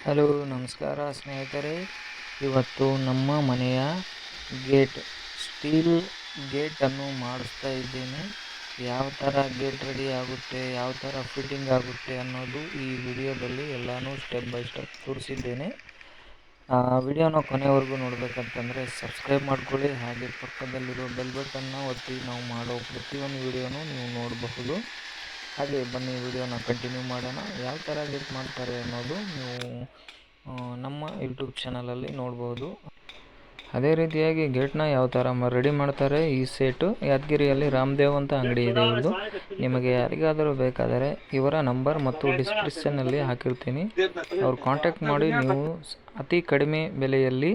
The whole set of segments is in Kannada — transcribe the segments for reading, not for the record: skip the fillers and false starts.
ಹಲೋ ನಮಸ್ಕಾರ ಸ್ನೇಹಿತರೆ. ಇವತ್ತು ನಮ್ಮ ಮನೆಯ ಸ್ಟೀಲ್ ಗೇಟನ್ನು ಮಾಡಿಸ್ತಾ ಇದ್ದೇನೆ. ಯಾವ ಥರ ಗೇಟ್ ರೆಡಿ ಆಗುತ್ತೆ, ಯಾವ ಥರ ಫಿಟ್ಟಿಂಗ್ ಆಗುತ್ತೆ ಅನ್ನೋದು ಈ ವಿಡಿಯೋದಲ್ಲಿ ಎಲ್ಲನೂ ಸ್ಟೆಪ್ ಬೈ ಸ್ಟೆಪ್ ತೋರಿಸಿದ್ದೇನೆ. ವಿಡಿಯೋನ ಕೊನೆವರೆಗೂ ನೋಡಬೇಕಂತಂದರೆ ಸಬ್ಸ್ಕ್ರೈಬ್ ಮಾಡ್ಕೊಳ್ಳಿ, ಹಾಗೆ ಪಕ್ಕದಲ್ಲಿರೋ ಬೆಲ್ ಬಟನ್ನ ಒತ್ತಿ ನಾವು ಮಾಡೋ ಪ್ರತಿಯೊಂದು ವಿಡಿಯೋನೂ ನೀವು ನೋಡಬಹುದು. ಹಾಗೆ ಬನ್ನಿ ವಿಡಿಯೋನ ಕಂಟಿನ್ಯೂ ಮಾಡೋಣ. ಯಾವ ಥರ ಗೇಟ್ ಮಾಡ್ತಾರೆ ಅನ್ನೋದು ನೀವು ನಮ್ಮ ಯೂಟ್ಯೂಬ್ ಚಾನಲಲ್ಲಿ ನೋಡ್ಬೋದು. ಅದೇ ರೀತಿಯಾಗಿ ಗೇಟ್ನ ಯಾವ ಥರ ರೆಡಿ ಮಾಡ್ತಾರೆ, ಈ ಸೆಟು ಯಾದಗಿರಿಯಲ್ಲಿ ರಾಮದೇವ್ ಅಂತ ಅಂಗಡಿ ಇದೆ ಇವ್ರದ್ದು. ನಿಮಗೆ ಯಾರಿಗಾದರೂ ಬೇಕಾದರೆ ಇವರ ನಂಬರ್ ಮತ್ತು ಡಿಸ್ಕ್ರಿಪ್ಷನ್ನಲ್ಲಿ ಹಾಕಿರ್ತೀನಿ. ಅವ್ರು ಕಾಂಟ್ಯಾಕ್ಟ್ ಮಾಡಿ ನೀವು ಅತಿ ಕಡಿಮೆ ಬೆಲೆಯಲ್ಲಿ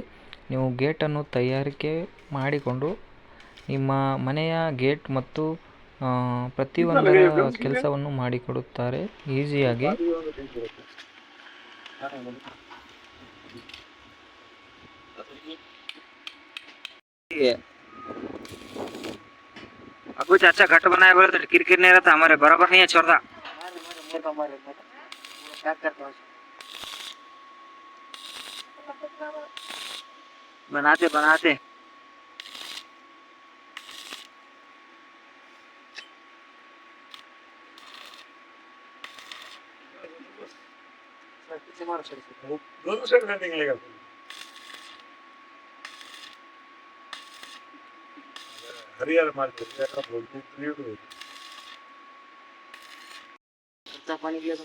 ನೀವು ಗೇಟನ್ನು ತಯಾರಿಕೆ ಮಾಡಿಕೊಂಡು ನಿಮ್ಮ ಮನೆಯ ಗೇಟ್ ಮತ್ತು ಪ್ರತಿಯೊಂದರ ಕೆಲಸವನ್ನು ಮಾಡಿಕೊಡುತ್ತಾರೆ ಈಸಿಯಾಗಿ. कुछ अच्छा घट बनाया बोले तो किरकिर नहीं रहता, हमारे बराबर नहीं है छोड़ता। बनाते बनाते दोनों साइड में निकलेगा। हरियार मार्केट पानी दिया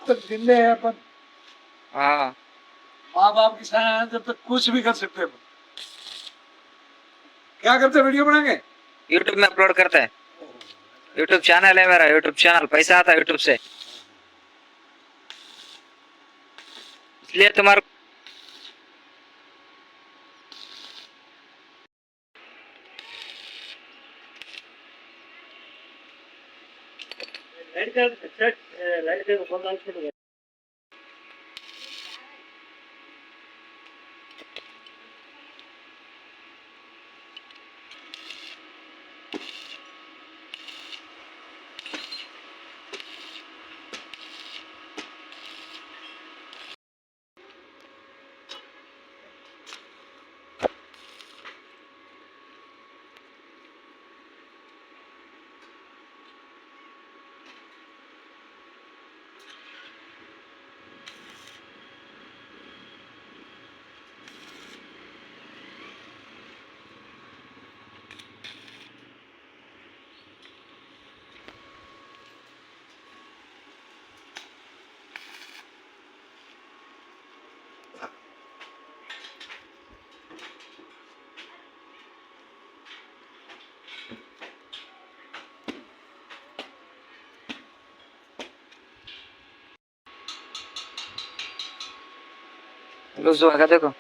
तक जिंदे है अपन। हाँ, माँ बाप की छाया है, जब तक कुछ भी कर सकते हैं। क्या करते हैं, वीडियो बनाएंगे, यूट्यूब में अपलोड करते हैं। यूट्यूब चैनल है मेरा, यूट्यूब चैनल, पैसा आता है यूट्यूब से, इसलिए तुम्हारे लूज होगा देखो।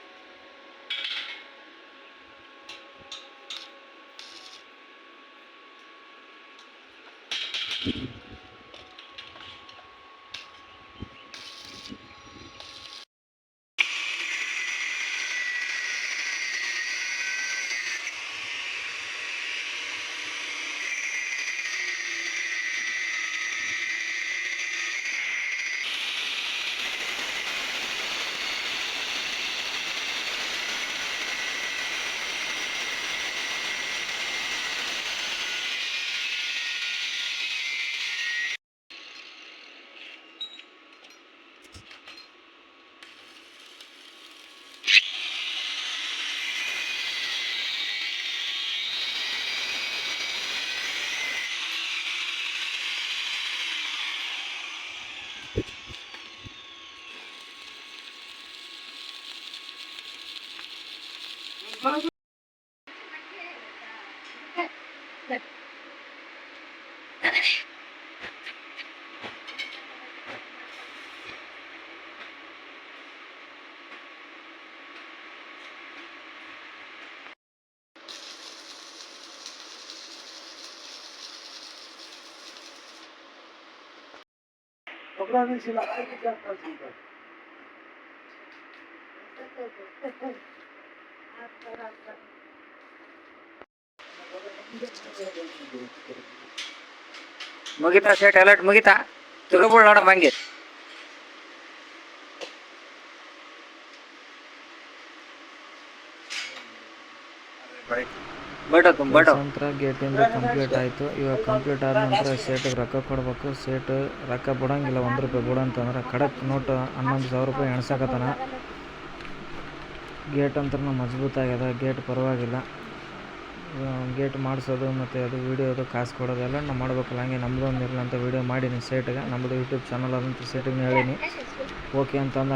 कपड़ा नहीं सिला क्या कर सकता है। मुगिता सेट अलर्ट मुगिता तुरबुल नोಡ ಬಂಗೆ बैठो तुम बैठो ನಂತರ ಗೇಟಿಂದ ಕಂಪ್ಲೀಟ್ ಆಯಿತು. ಇವಾಗ ಕಂಪ್ಲೀಟ್ ಆದ ನಂತರ ಸೇಟಿಗೆ ರೊಕ್ಕ ಕೊಡ್ಬೇಕು. ಸೇಟ್ ರೊಕ್ಕ ಬಿಡೋಂಗಿಲ್ಲ, 1 ರೂಪಾಯಿ ಬಿಡು ಅಂತಂದ್ರೆ ಖಡಕ್ ನೋಟ್ 11,000 ರೂಪಾಯಿ ಎಣ್ಸಕತ್ತಾನ. ಗೇಟ್ ಅಂತ ಮಜಬೂತ್ ಆಗ್ಯದ, ಗೇಟ್ ಪರವಾಗಿಲ್ಲ. ಗೇಟ್ ಮಾಡಿಸೋದು ಮತ್ತು ಅದು ವೀಡಿಯೋದು ಕಾಸು ಕೊಡೋದು ಎಲ್ಲ ನಾವು ಮಾಡ್ಬೇಕಲ್ಲ. ಹಂಗೆ ನಮ್ಮದು ಒಂದು ಇರಲಿ ಅಂತ ವೀಡಿಯೋ ಮಾಡೀನಿ ಸೇಟಿಗೆ. ನಮ್ಮದು ಯೂಟ್ಯೂಬ್ ಚಾನಲ್ ಅದಂತ ಸೇಟಿಗೆ ಹೇಳೀನಿ. ಓಕೆ ಅಂತಂದ.